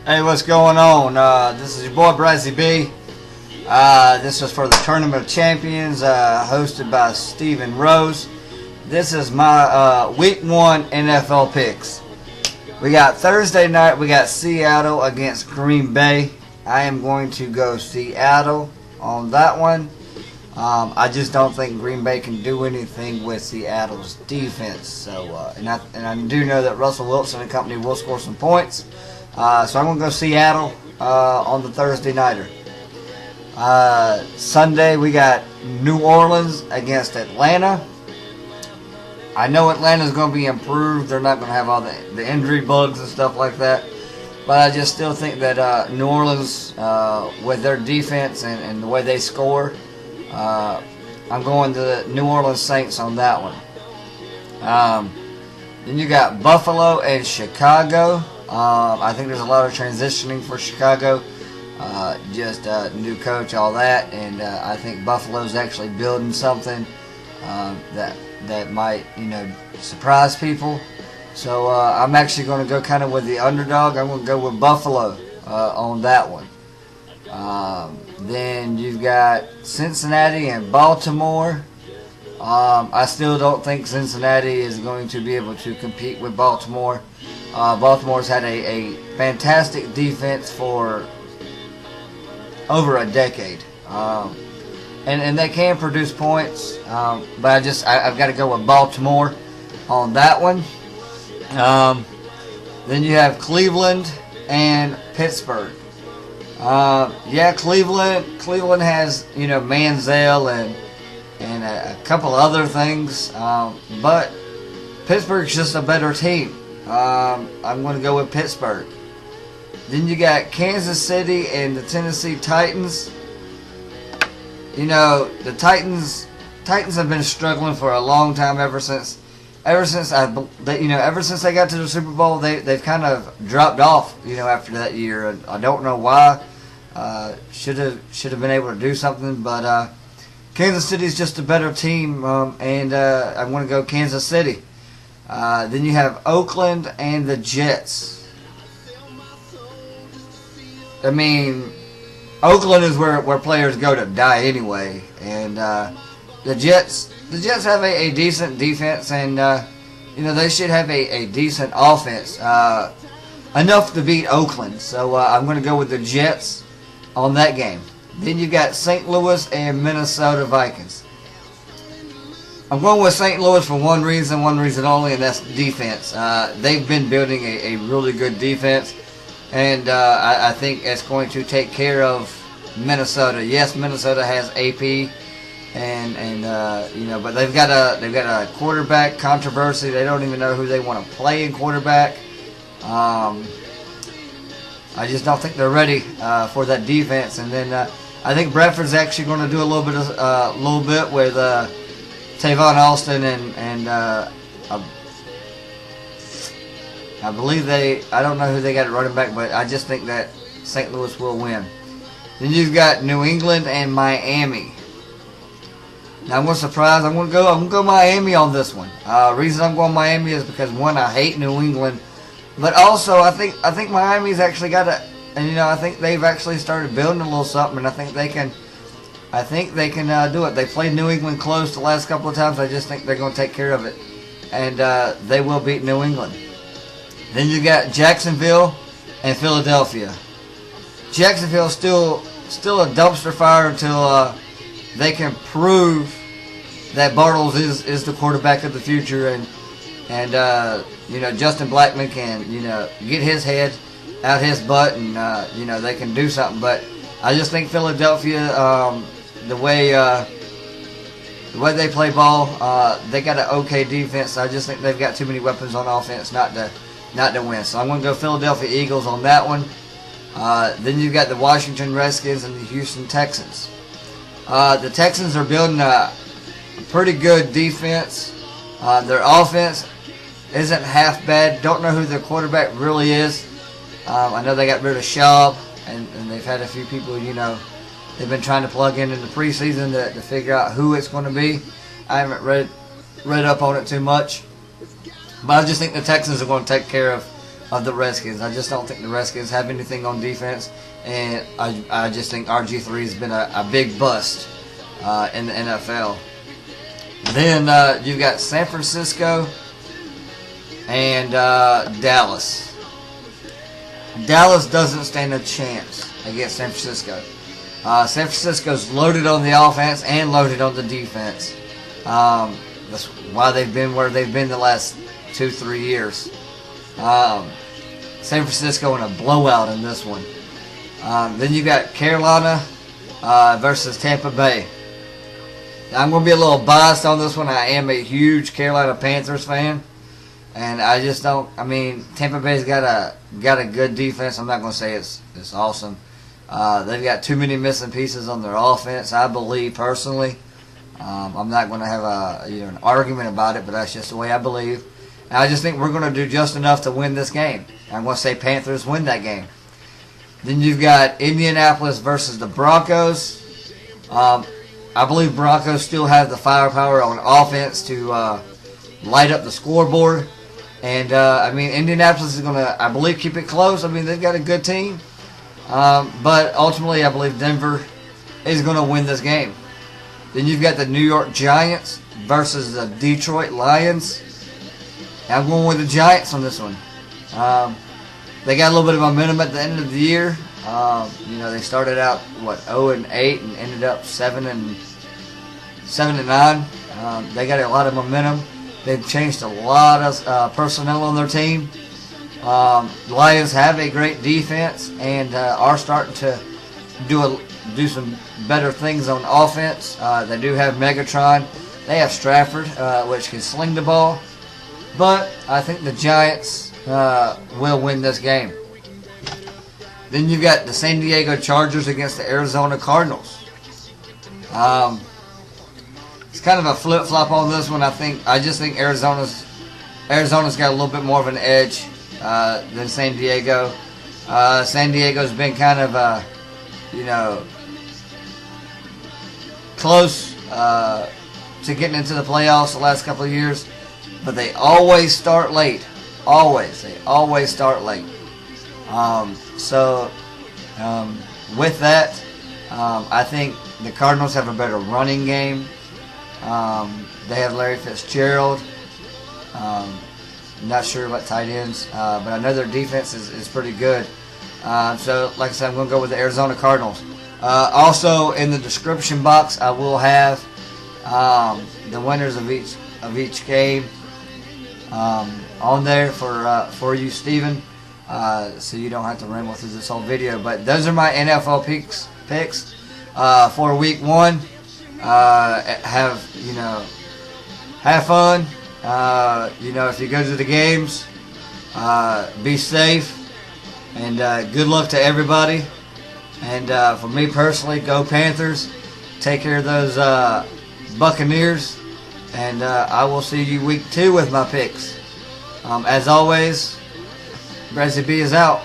Hey, what's going on? This is your boy Brazzy B. This is for the Tournament of Champions, hosted by Stephen Rose. This is my Week 1 NFL picks. We got Thursday night, we got Seattle against Green Bay. I am going to go Seattle on that one. I just don't think Green Bay can do anything with Seattle's defense. So, and I do know that Russell Wilson and company will score some points. So I'm going to go Seattle on the Thursday nighter. Sunday we got New Orleans against Atlanta. I know Atlanta's going to be improved. They're not going to have all the injury bugs and stuff like that. But I just still think that New Orleans, with their defense and the way they score, I'm going to the New Orleans Saints on that one. Then you got Buffalo and Chicago. I think there's a lot of transitioning for Chicago. Just new coach, all that, and I think Buffalo's actually building something that might, surprise people. So I'm actually going to go kind of with the underdog. I'm going to go with Buffalo on that one. Then you've got Cincinnati and Baltimore. I still don't think Cincinnati is going to be able to compete with Baltimore. Baltimore's had a fantastic defense for over a decade. And they can produce points. But I've got to go with Baltimore on that one. Then you have Cleveland and Pittsburgh. Cleveland has, Manziel and a couple other things, but Pittsburgh's just a better team. I'm going to go with Pittsburgh. Then you got Kansas City and the Tennessee Titans. The Titans have been struggling for a long time ever since they got to the Super Bowl. They've kind of dropped off, after that year. And I don't know why. Should have been able to do something, but Kansas City is just a better team, and I'm going to go Kansas City. Then you have Oakland and the Jets. I mean, Oakland is where players go to die anyway, and the Jets have a decent defense, and they should have a decent offense, enough to beat Oakland. So I'm going to go with the Jets on that game. Then you got St. Louis and Minnesota Vikings. I'm going with St. Louis for one reason only, and that's defense. They've been building a really good defense, and I think it's going to take care of Minnesota. Yes, Minnesota has AP, but they've got a quarterback controversy. They don't even know who they want to play in quarterback. I just don't think they're ready for that defense. And then I think Bradford's actually going to do a little bit with Tavon Austin and I believe I don't know who they got at running back, but I just think that St. Louis will win. Then you've got New England and Miami. Now I'm going to go Miami on this one. Reason I'm going Miami is because, one, I hate New England, but also I think Miami's actually got I think they've actually started building a little something, and I think they can do it. They played New England close the last couple of times. I just think they're going to take care of it, and they will beat New England. Then you got Jacksonville and Philadelphia. Jacksonville's still a dumpster fire until they can prove that Bartles is the quarterback of the future, and Justin Blackman can get his head out his butt, and they can do something. But I just think Philadelphia, the way they play ball, they got an okay defense. I just think they've got too many weapons on offense not to win. So I'm going to go Philadelphia Eagles on that one. Then you've got the Washington Redskins and the Houston Texans. The Texans are building a pretty good defense. Their offense isn't half bad. Don't know who their quarterback really is. I know they got rid of Schaub, and they've had a few people, they've been trying to plug in the preseason to figure out who it's going to be. I haven't read up on it too much. But I just think the Texans are going to take care of of the Redskins. I just don't think the Redskins have anything on defense, and I just think RG3 has been a big bust in the NFL. Then you've got San Francisco and Dallas. Dallas doesn't stand a chance against San Francisco. San Francisco's loaded on the offense and loaded on the defense. That's why they've been where they've been the last 2-3 years. San Francisco in a blowout in this one. Then you got Carolina versus Tampa Bay. I'm going to be a little biased on this one. I am a huge Carolina Panthers fan, and I just don't. I mean, Tampa Bay's got a good defense. I'm not going to say it's awesome. They've got too many missing pieces on their offense, I believe personally. I'm not going to have an argument about it, but that's just the way I believe. And I just think we're going to do just enough to win this game. I'm going to say Panthers win that game. Then you've got Indianapolis versus the Broncos. I believe Broncos still have the firepower on offense to light up the scoreboard. And, I mean, Indianapolis is going to, I believe, keep it close. I mean, they've got a good team. But ultimately, I believe Denver is going to win this game. Then you've got the New York Giants versus the Detroit Lions. And I'm going with the Giants on this one. They got a little bit of momentum at the end of the year. They started out 0-8 and ended up 7-9. They got a lot of momentum. They've changed a lot of personnel on their team. The Lions have a great defense and are starting to do some better things on offense. They do have Megatron. They have Stafford, which can sling the ball. But I think the Giants will win this game. Then you've got the San Diego Chargers against the Arizona Cardinals. It's kind of a flip-flop on this one. I just think Arizona's got a little bit more of an edge than San Diego. San Diego's been kind of close to getting into the playoffs the last couple of years, but they always start late. They always start late. With that, I think the Cardinals have a better running game. They have Larry Fitzgerald. Not sure about tight ends, but I know their defense is pretty good. So, like I said, I'm going to go with the Arizona Cardinals. Also, in the description box, I will have the winners of each game on there for you, Steven. So you don't have to ramble through this whole video. But those are my NFL picks for Week 1. Have fun. If you go to the games, be safe, and good luck to everybody. And for me personally, go Panthers. Take care of those Buccaneers, and I will see you Week 2 with my picks. As always, Brazzy B is out.